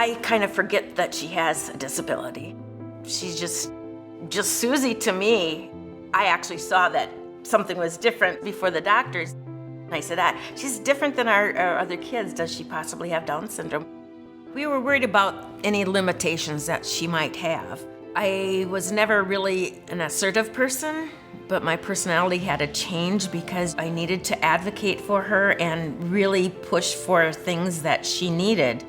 I kind of forget that she has a disability. She's just Suzy to me. I actually saw that something was different before the doctors. I said, she's different than our other kids. Does she possibly have Down syndrome? We were worried about any limitations that she might have. I was never really an assertive person, but my personality had to change because I needed to advocate for her and really push for things that she needed.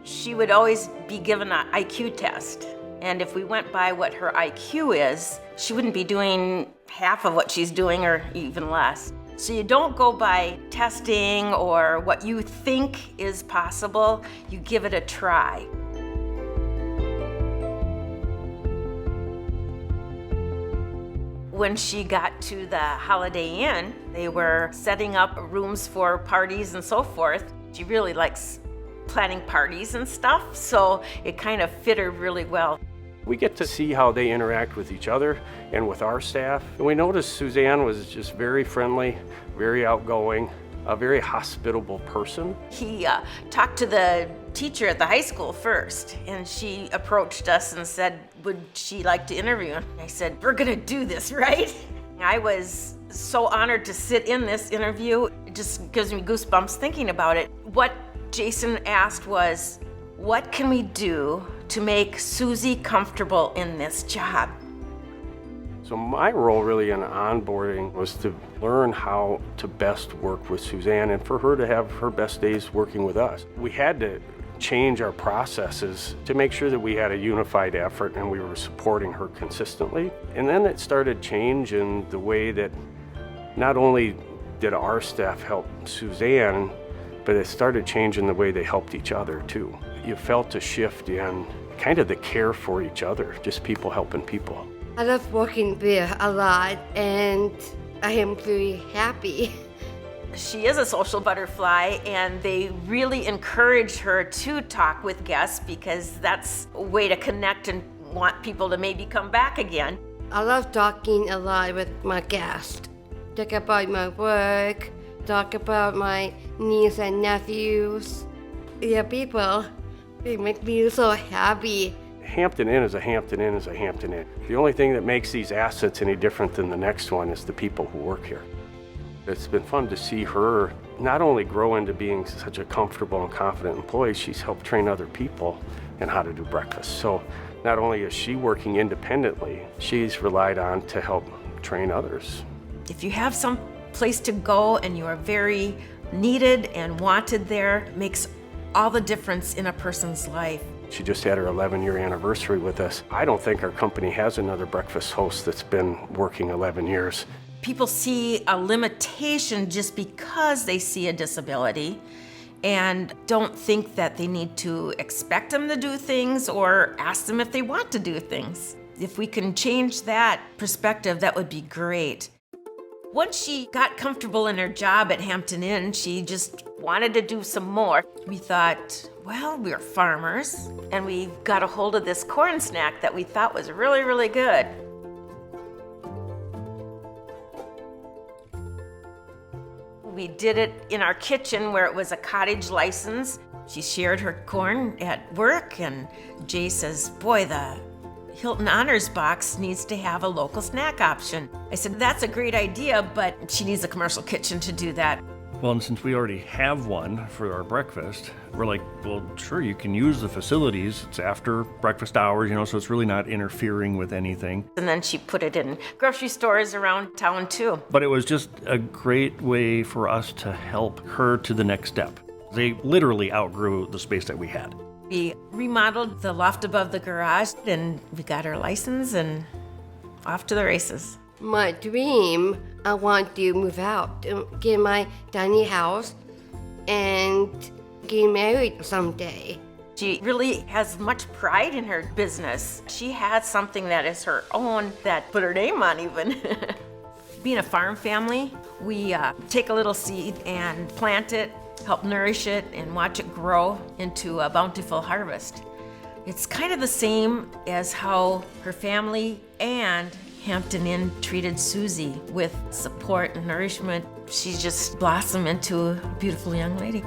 She would always be given an IQ test. And if we went by what her IQ is, she wouldn't be doing half of what she's doing or even less. So you don't go by testing or what you think is possible, you give it a try. When she got to the Holiday Inn, they were setting up rooms for parties and so forth. She really likes planning parties and stuff, so it kind of fit her really well. We get to see how they interact with each other and with our staff. And we noticed Suzanne was just very friendly, very outgoing, a very hospitable person. He talked to the teacher at the high school first, and she approached us and said, would she like to interview him? I said, we're gonna do this, right? I was so honored to sit in this interview. It just gives me goosebumps thinking about it. What Jason asked was, what can we do to make Suzy comfortable in this job? So my role really in onboarding was to learn how to best work with Suzanne and for her to have her best days working with us. We had to change our processes to make sure that we had a unified effort and we were supporting her consistently. And then it started changing the way that not only did our staff help Suzanne, but it started changing the way they helped each other too. You felt a shift in kind of the care for each other, just people helping people. I love working there a lot, and I am very happy. She is a social butterfly, and they really encourage her to talk with guests because that's a way to connect and want people to maybe come back again. I love talking a lot with my guests. Talk about my work, talk about my nieces and nephews. Yeah, people, they make me so happy. Hampton Inn is a Hampton Inn is a Hampton Inn. The only thing that makes these assets any different than the next one is the people who work here. It's been fun to see her not only grow into being such a comfortable and confident employee, she's helped train other people in how to do breakfast. So not only is she working independently, she's relied on to help train others. If you have some place to go and you are very needed and wanted there, it makes all the difference in a person's life. She just had her 11-year anniversary with us. I don't think our company has another breakfast host that's been working 11 years. People see a limitation just because they see a disability and don't think that they need to expect them to do things or ask them if they want to do things. If we can change that perspective, that would be great. Once she got comfortable in her job at Hampton Inn, she just wanted to do some more. We thought, well, we're farmers, and we got a hold of this corn snack that we thought was really, really good. We did it in our kitchen where it was a cottage license. She shared her corn at work, and Jay says, boy, the Hilton Honors Box needs to have a local snack option. I said, that's a great idea, but she needs a commercial kitchen to do that. Well, and since we already have one for our breakfast, we're like, well, sure, you can use the facilities. It's after breakfast hours, so it's really not interfering with anything. And then she put it in grocery stores around town too. But it was just a great way for us to help her to the next step. They literally outgrew the space that we had. We remodeled the loft above the garage, and we got our license and off to the races. My dream, I want to move out, get my tiny house, and get married someday. She really has much pride in her business. She has something that is her own that put her name on even. Being a farm family, we take a little seed and plant it, help nourish it, and watch it grow into a bountiful harvest. It's kind of the same as how her family and Hampton Inn treated Suzy with support and nourishment. She just blossomed into a beautiful young lady.